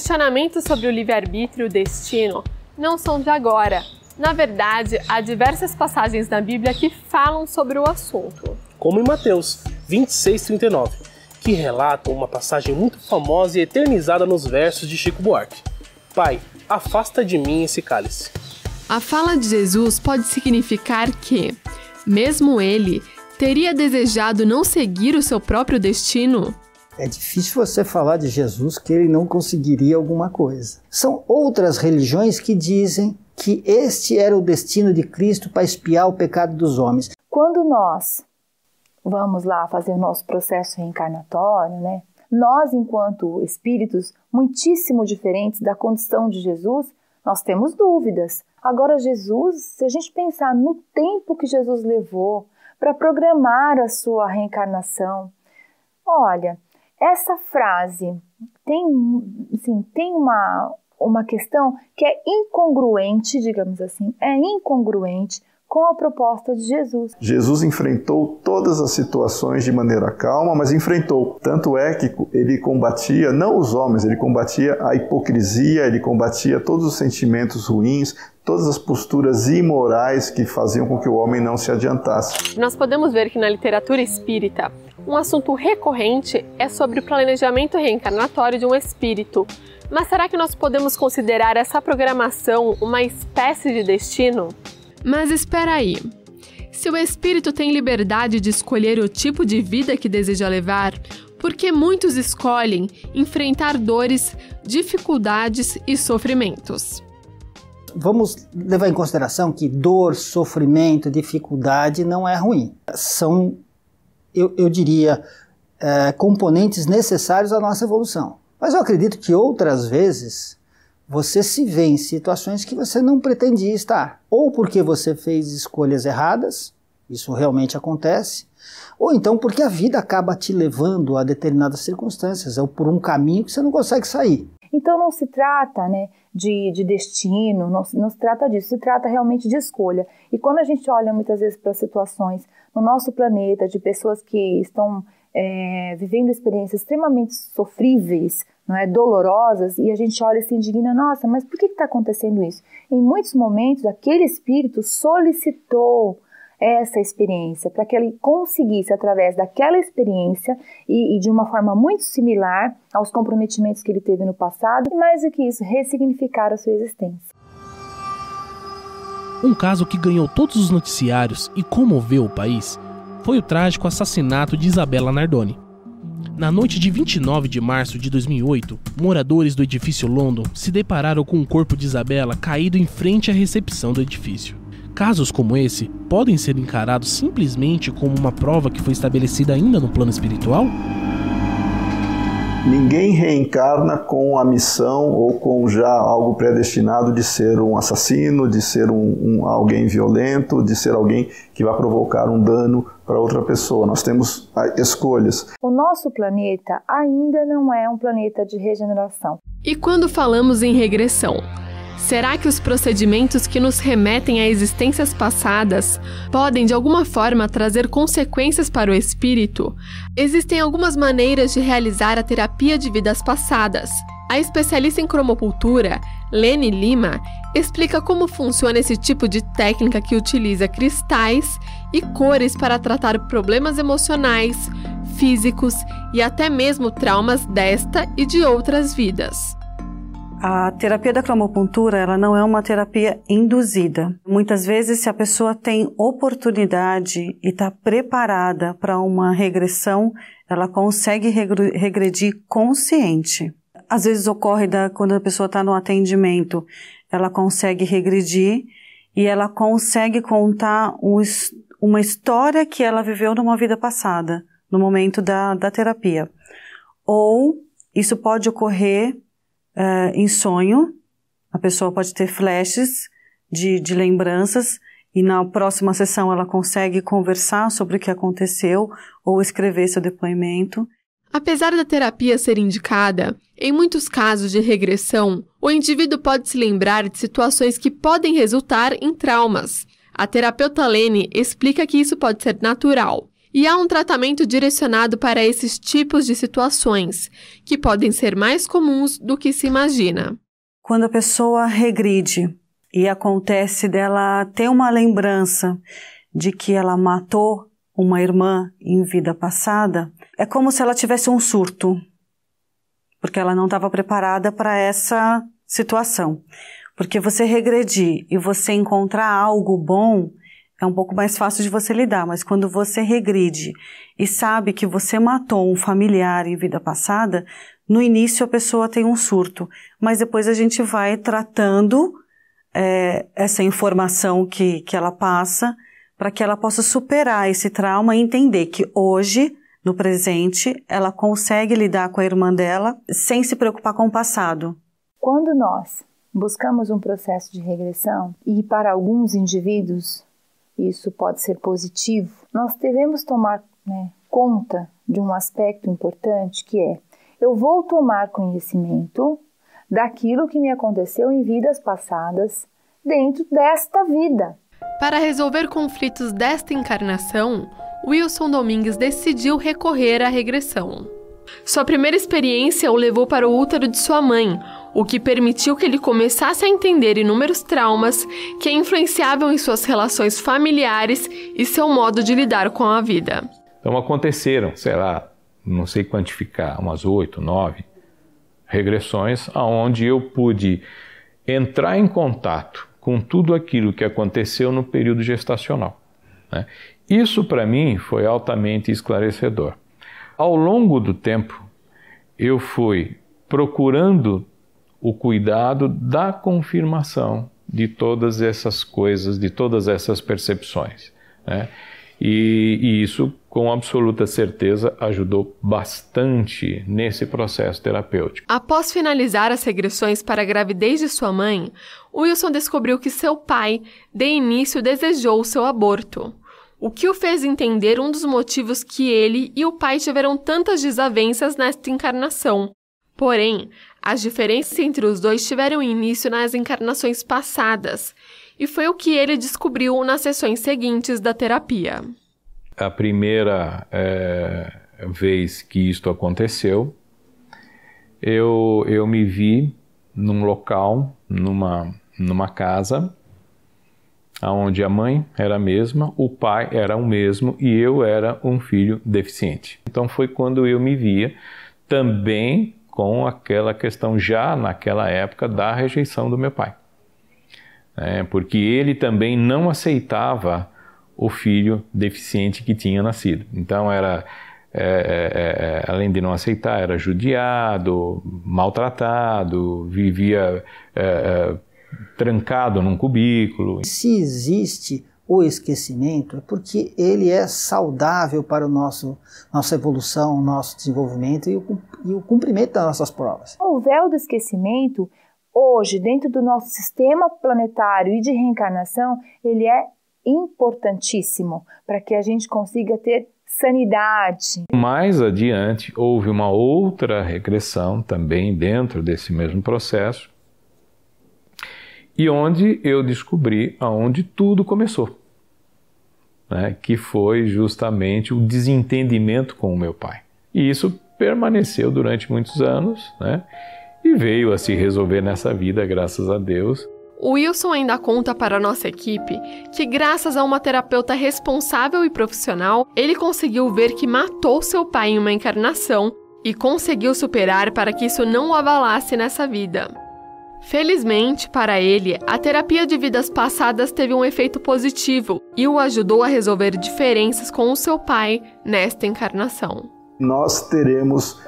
questionamentos sobre o livre-arbítrio e o destino não são de agora. Na verdade, há diversas passagens na Bíblia que falam sobre o assunto. Como em Mateus 26:39, que relatam uma passagem muito famosa e eternizada nos versos de Chico Buarque. Pai, afasta de mim esse cálice. A fala de Jesus pode significar que, mesmo ele, teria desejado não seguir o seu próprio destino? É difícil você falar de Jesus que ele não conseguiria alguma coisa. São outras religiões que dizem que este era o destino de Cristo para expiar o pecado dos homens. Quando nós vamos lá fazer o nosso processo reencarnatório, né? Nós, enquanto espíritos muitíssimo diferentes da condição de Jesus, nós temos dúvidas. Agora, Jesus, se a gente pensar no tempo que Jesus levou para programar a sua reencarnação, olha, essa frase tem uma questão que é incongruente, digamos assim, é incongruente com a proposta de Jesus. Jesus enfrentou todas as situações de maneira calma, mas enfrentou. Tanto é que ele combatia, não os homens, ele combatia a hipocrisia, ele combatia todos os sentimentos ruins, todas as posturas imorais que faziam com que o homem não se adiantasse. Nós podemos ver que na literatura espírita, um assunto recorrente é sobre o planejamento reencarnatório de um espírito. Mas será que nós podemos considerar essa programação uma espécie de destino? Mas espera aí, se o espírito tem liberdade de escolher o tipo de vida que deseja levar, por que muitos escolhem enfrentar dores, dificuldades e sofrimentos? Vamos levar em consideração que dor, sofrimento, dificuldade não é ruim. São, eu diria, componentes necessários à nossa evolução. Mas eu acredito que outras vezes você se vê em situações que você não pretendia estar. Ou porque você fez escolhas erradas, isso realmente acontece, ou então porque a vida acaba te levando a determinadas circunstâncias, ou por um caminho que você não consegue sair. Então não se trata, de destino, não se trata disso, se trata realmente de escolha. E quando a gente olha muitas vezes para situações no nosso planeta, de pessoas que estão vivendo experiências extremamente sofríveis, dolorosas, e a gente olha e se indigna, nossa, mas por que está acontecendo isso? Em muitos momentos, aquele espírito solicitou essa experiência, para que ele conseguisse, através daquela experiência, e de uma forma muito similar aos comprometimentos que ele teve no passado, e mais do que isso, ressignificar a sua existência. Um caso que ganhou todos os noticiários e comoveu o país foi o trágico assassinato de Isabela Nardoni. Na noite de 29 de março de 2008, moradores do edifício London se depararam com o corpo de Isabela caído em frente à recepção do edifício. Casos como esse podem ser encarados simplesmente como uma prova que foi estabelecida ainda no plano espiritual? Ninguém reencarna com a missão ou com já algo predestinado de ser um assassino, de ser alguém violento, de ser alguém que vai provocar um dano para outra pessoa. Nós temos escolhas. O nosso planeta ainda não é um planeta de regeneração. E quando falamos em regressão, será que os procedimentos que nos remetem a existências passadas podem, de alguma forma, trazer consequências para o espírito? Existem algumas maneiras de realizar a terapia de vidas passadas. A especialista em cromocultura, Lene Lima, explica como funciona esse tipo de técnica que utiliza cristais e cores para tratar problemas emocionais, físicos e até mesmo traumas desta e de outras vidas. A terapia da cromopuntura, ela não é uma terapia induzida. Muitas vezes, se a pessoa tem oportunidade e está preparada para uma regressão, ela consegue regredir consciente. Às vezes ocorre quando a pessoa está no atendimento, ela consegue regredir e ela consegue contar uma história que ela viveu numa vida passada, no momento da terapia. Ou isso pode ocorrer em sonho, a pessoa pode ter flashes de lembranças e na próxima sessão ela consegue conversar sobre o que aconteceu ou escrever seu depoimento. Apesar da terapia ser indicada, em muitos casos de regressão, o indivíduo pode se lembrar de situações que podem resultar em traumas. A terapeuta Lene explica que isso pode ser natural E há um tratamento direcionado para esses tipos de situações, que podem ser mais comuns do que se imagina. Quando a pessoa regride e acontece dela ter uma lembrança de que ela matou uma irmã em vida passada, é como se ela tivesse um surto, porque ela não estava preparada para essa situação. Porque você regredir e você encontrar algo bom é um pouco mais fácil de você lidar, mas quando você regride e sabe que você matou um familiar em vida passada, no início a pessoa tem um surto, mas depois a gente vai tratando essa informação que ela passa para que ela possa superar esse trauma e entender que hoje, no presente, ela consegue lidar com a irmã dela sem se preocupar com o passado. Quando nós buscamos um processo de regressão, e para alguns indivíduos isso pode ser positivo, nós devemos tomar conta de um aspecto importante que é: eu vou tomar conhecimento daquilo que me aconteceu em vidas passadas dentro desta vida. Para resolver conflitos desta encarnação, Wilson Domingues decidiu recorrer à regressão. Sua primeira experiência o levou para o útero de sua mãe, o que permitiu que ele começasse a entender inúmeros traumas que influenciavam em suas relações familiares e seu modo de lidar com a vida. Então aconteceram, não sei quantificar, umas 8, 9 regressões, onde eu pude entrar em contato com tudo aquilo que aconteceu no período gestacional, né? Isso para mim foi altamente esclarecedor. Ao longo do tempo, eu fui procurando o cuidado da confirmação de todas essas coisas, de todas essas percepções, né? E isso, com absoluta certeza, ajudou bastante nesse processo terapêutico. Após finalizar as regressões para a gravidez de sua mãe, Wilson descobriu que seu pai, de início, desejou o seu aborto, o que o fez entender um dos motivos que ele e o pai tiveram tantas desavenças nesta encarnação. Porém, as diferenças entre os dois tiveram início nas encarnações passadas, e foi o que ele descobriu nas sessões seguintes da terapia. A primeira vez que isto aconteceu, eu me vi num local, numa casa, onde a mãe era a mesma, o pai era o mesmo e eu era um filho deficiente. Então foi quando eu me via também com aquela questão já naquela época da rejeição do meu pai. Porque ele também não aceitava o filho deficiente que tinha nascido. Então além de não aceitar, era judiado, maltratado, vivia trancado num cubículo. Se existe o esquecimento, é porque ele é saudável para nossa evolução, o nosso desenvolvimento e o cumprimento das nossas provas. O véu do esquecimento, hoje, dentro do nosso sistema planetário e de reencarnação, ele é importantíssimo para que a gente consiga ter sanidade. Mais adiante, houve uma outra regressão também dentro desse mesmo processo, e onde eu descobri aonde tudo começou, né? Que foi justamente o desentendimento com o meu pai. E isso permaneceu durante muitos anos, né? E veio a se resolver nessa vida, graças a Deus. O Wilson ainda conta para a nossa equipe que, graças a uma terapeuta responsável e profissional, ele conseguiu ver que matou seu pai em uma encarnação e conseguiu superar para que isso não o abalasse nessa vida. Felizmente, para ele, a terapia de vidas passadas teve um efeito positivo e o ajudou a resolver diferenças com o seu pai nesta encarnação. Nós teremos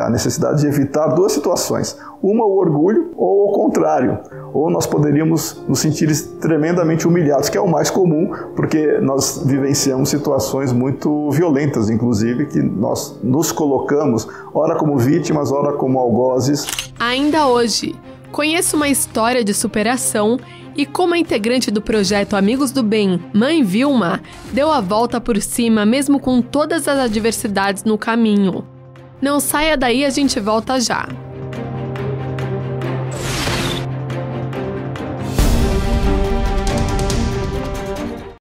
a necessidade de evitar duas situações. Uma, o orgulho, ou o contrário. Ou nós poderíamos nos sentir tremendamente humilhados, que é o mais comum, porque nós vivenciamos situações muito violentas, inclusive, que nós nos colocamos, ora como vítimas, ora como algozes. Ainda hoje, conheço uma história de superação e como a integrante do projeto Amigos do Bem, Mãe Vilma, deu a volta por cima mesmo com todas as adversidades no caminho. Não saia daí, a gente volta já.